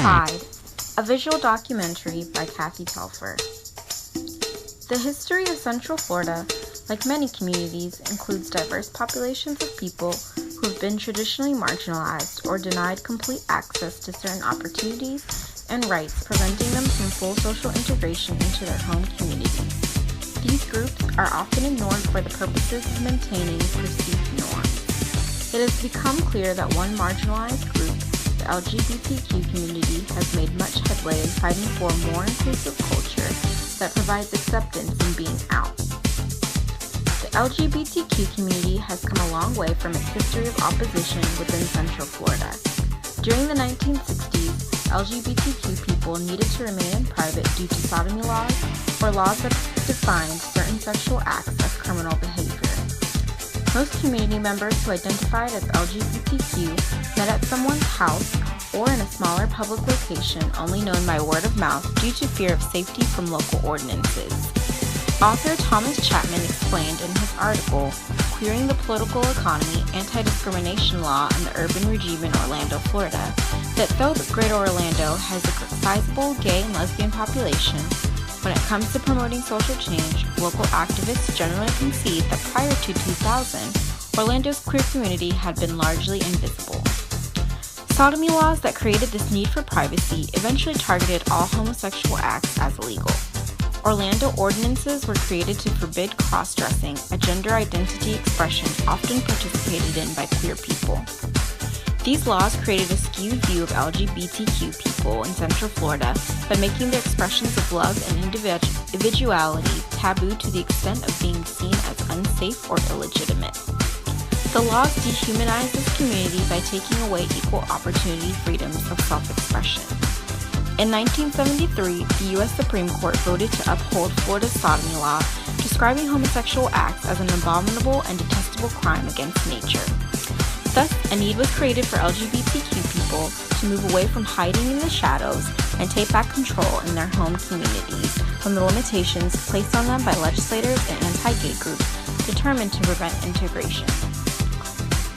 Outside, a visual documentary by Kathy Telfer. The history of Central Florida, like many communities, includes diverse populations of people who have been traditionally marginalized or denied complete access to certain opportunities and rights, preventing them from full social integration into their home communities. These groups are often ignored for the purposes of maintaining perceived norms. It has become clear that one marginalized group, the LGBTQ community, has made much headway in fighting for a more inclusive culture that provides acceptance in being out. The LGBTQ community has come a long way from its history of opposition within Central Florida. During the 1960s, LGBTQ people needed to remain in private due to sodomy laws or laws that defined certain sexual acts as criminal behavior. Most community members who identified as LGBTQ met at someone's house or in a smaller public location only known by word of mouth due to fear of safety from local ordinances. Author Thomas Chapman explained in his article, Queering the Political Economy, Anti-Discrimination Law and the Urban Regime in Orlando, Florida, that though Greater Orlando has a sizable gay and lesbian population, when it comes to promoting social change, local activists generally concede that prior to 2000, Orlando's queer community had been largely invisible. Sodomy laws that created this need for privacy eventually targeted all homosexual acts as illegal. Orlando ordinances were created to forbid cross-dressing, a gender identity expression often participated in by queer people. These laws created a skewed view of LGBTQ people in Central Florida by making their expressions of love and individuality taboo to the extent of being seen as unsafe or illegitimate. The laws dehumanized this community by taking away equal opportunity freedoms of self-expression. In 1973, the U.S. Supreme Court voted to uphold Florida's sodomy law, describing homosexual acts as an abominable and detestable crime against nature. Thus, a need was created for LGBTQ people to move away from hiding in the shadows and take back control in their home communities from the limitations placed on them by legislators and anti-gay groups determined to prevent integration.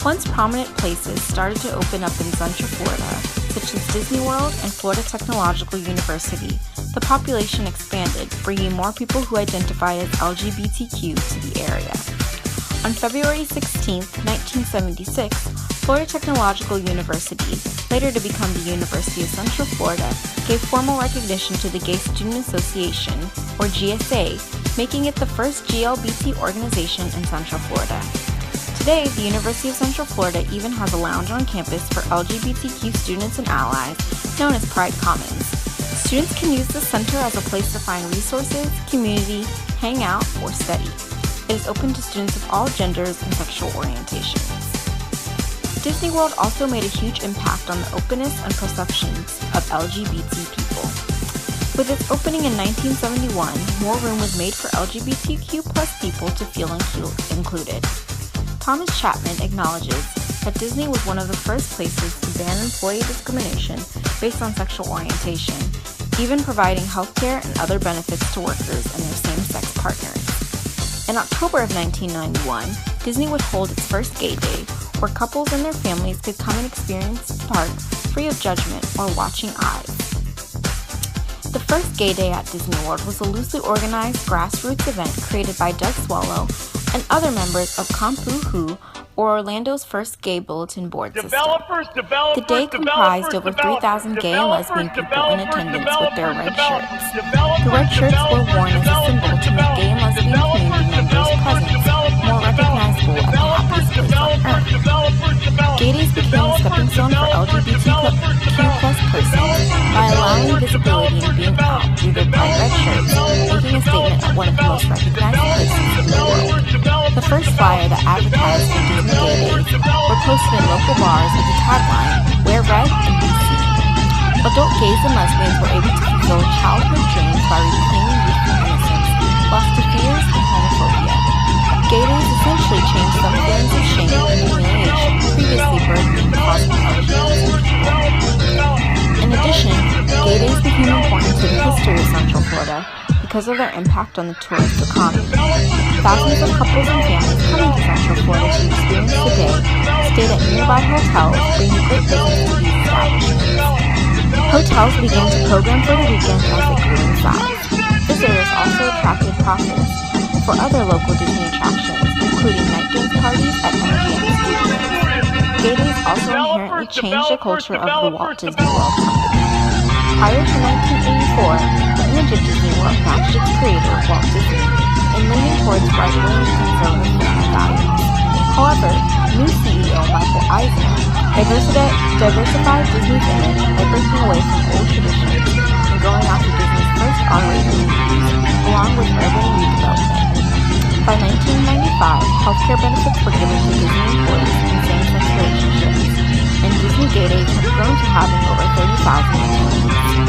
Once prominent places started to open up in Central Florida, such as Disney World and Florida Technological University, the population expanded, bringing more people who identified as LGBTQ to the area. On February 16, 1976, Florida Technological University, later to become the University of Central Florida, gave formal recognition to the Gay Student Association, or GSA, making it the first GLBT organization in Central Florida. Today, the University of Central Florida even has a lounge on campus for LGBTQ students and allies, known as Pride Commons. Students can use the center as a place to find resources, community, hang out, or study. It is open to students of all genders and sexual orientations. Disney World also made a huge impact on the openness and perceptions of LGBT people. With its opening in 1971, more room was made for LGBTQ+ people to feel included. Thomas Chapman acknowledges that Disney was one of the first places to ban employee discrimination based on sexual orientation, even providing healthcare and other benefits to workers and their same-sex partners. In October of 1991, Disney would hold its first Gay Day, where couples and their families could come and experience the park free of judgment or watching eyes. The first Gay Day at Disney World was a loosely organized grassroots event created by Doug Swallow and other members of Kampuhu, or Orlando's first gay bulletin board system. The day comprised over 3,000 gay and lesbian people in attendance with their red shirts. The red shirts were worn as a symbol to make gay and lesbian community members' presence more recognizable at the happiest place on earth. Gay Days became a stepping stone for LGBTQ+ persons by allowing visibility and being out through their bright red shirts, making a statement at one of the most recognized places in the world. The first flyer that advertised the Disney Gay Days were posted in local bars with the tagline, Wear Red and Be Seen. Adult gays and lesbians were able to fulfill childhood dreams by reclaiming youthful innocence, lost to fears and homophobia. Gay Days essentially changed some feelings of shame and humiliation previously burdening the cause of LGBT people. In addition, Gay Days became important to the history of Central Florida because of their impact on the tourist economy. Thousands of couples and families coming to Central Florida to experience the day stayed at nearby hotels, bringing great business to these establishments. hotels began to program for the weekend as they grew in size. Visitors also attracted profits for other local Disney attractions, including night dance parties at MGM Studios. Gay days also inherently changed the culture of the Walt Disney World Company. Prior to 1984, the image of Disney World matched its creator, Walt Disney, in leaning towards right-wing conservative family values. However, new CEO Michael Eisner diversified Disney's image by breaking away from old traditions and going after Disney's first R-rated movies, along with urban redevelopment. By 1995, healthcare benefits were given to Disney employees in same-sex relationships, and Disney Gay Days have grown to having over 30,000 attendees.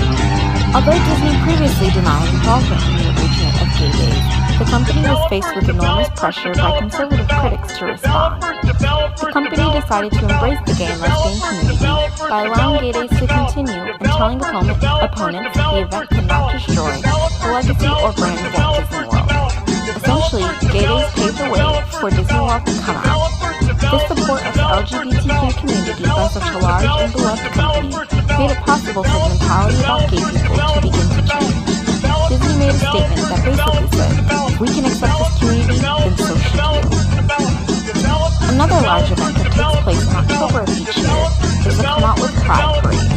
Although Disney previously denied involvement in the arrangement of Gay Days, the company was faced with enormous pressure by conservative critics to respond. The company decided to embrace the gay and lesbian community by allowing Gay Days to continue and telling opponents that the event could not destroy the legacy or brand of Walt Disney World. Essentially, Gay Days paved the way for Disney World to come out. This support of the LGBTQ community by such a large and beloved company made it possible for the mentality about gay people to begin to change. Disney made a statement that basically said, if we can accept this community, then so should you. Another large event that takes place in October of each year is the Come Out With Pride Parade.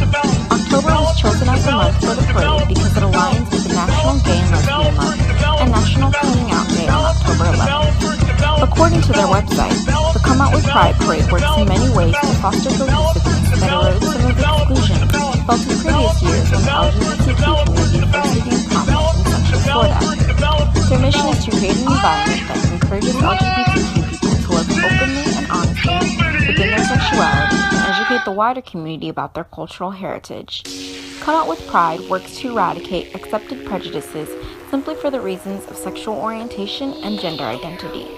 October was chosen as the month for the parade because it aligns with the National Gay and Lesbian Month and National Coming Out Day on October 11th. According to their website, the Come Out With Pride Parade works in many ways to foster cohesiveness that erodes some of the exclusion felt in previous years when the LGBTQ community first became prominent in Central Florida. Their mission is to create an environment that encourages LGBTQ people to live openly and honestly within their sexuality and educate the wider community about their cultural heritage. Come Out With Pride works to eradicate accepted prejudices simply for the reasons of sexual orientation and gender identity.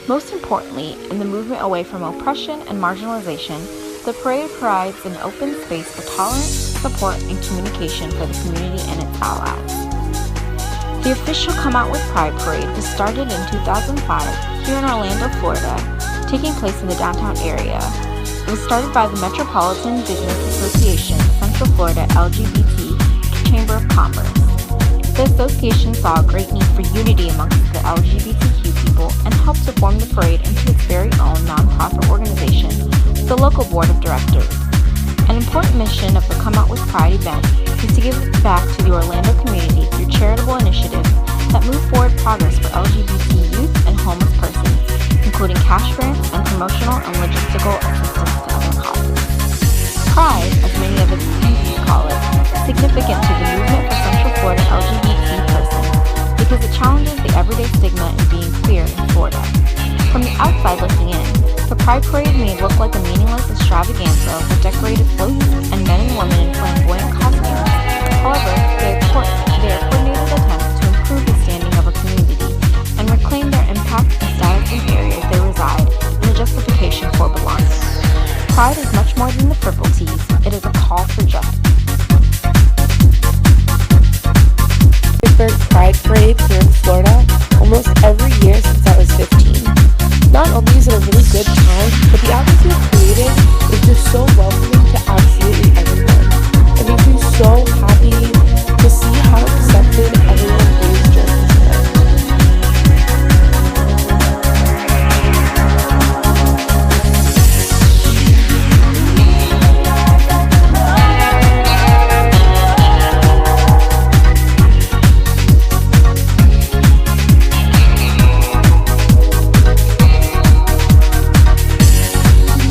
Most importantly, in the movement away from oppression and marginalization, the parade provides an open space for tolerance, support, and communication for the community and its allies. The official Come Out With Pride parade was started in 2005 here in Orlando, Florida, taking place in the downtown area. It was started by the Metropolitan Business Association, Central Florida LGBT Chamber of Commerce. The association saw a great need for unity amongst the LGBTQ people and helped to form the parade into its very own nonprofit organization with a local board of directors. An important mission of the Come Out With Pride event is to give back to the Orlando community through charitable initiatives that move forward progress for LGBT youth and homeless persons, including cash grants and promotional and logistical assistance to other causes. Pride, as many of its attendees call it, is significant to the movement for Central Florida LGBT persons because it challenges the everyday stigma in being queer in Florida. From the outside looking in, the Pride Parade may look like a meaningless extravaganza with decorated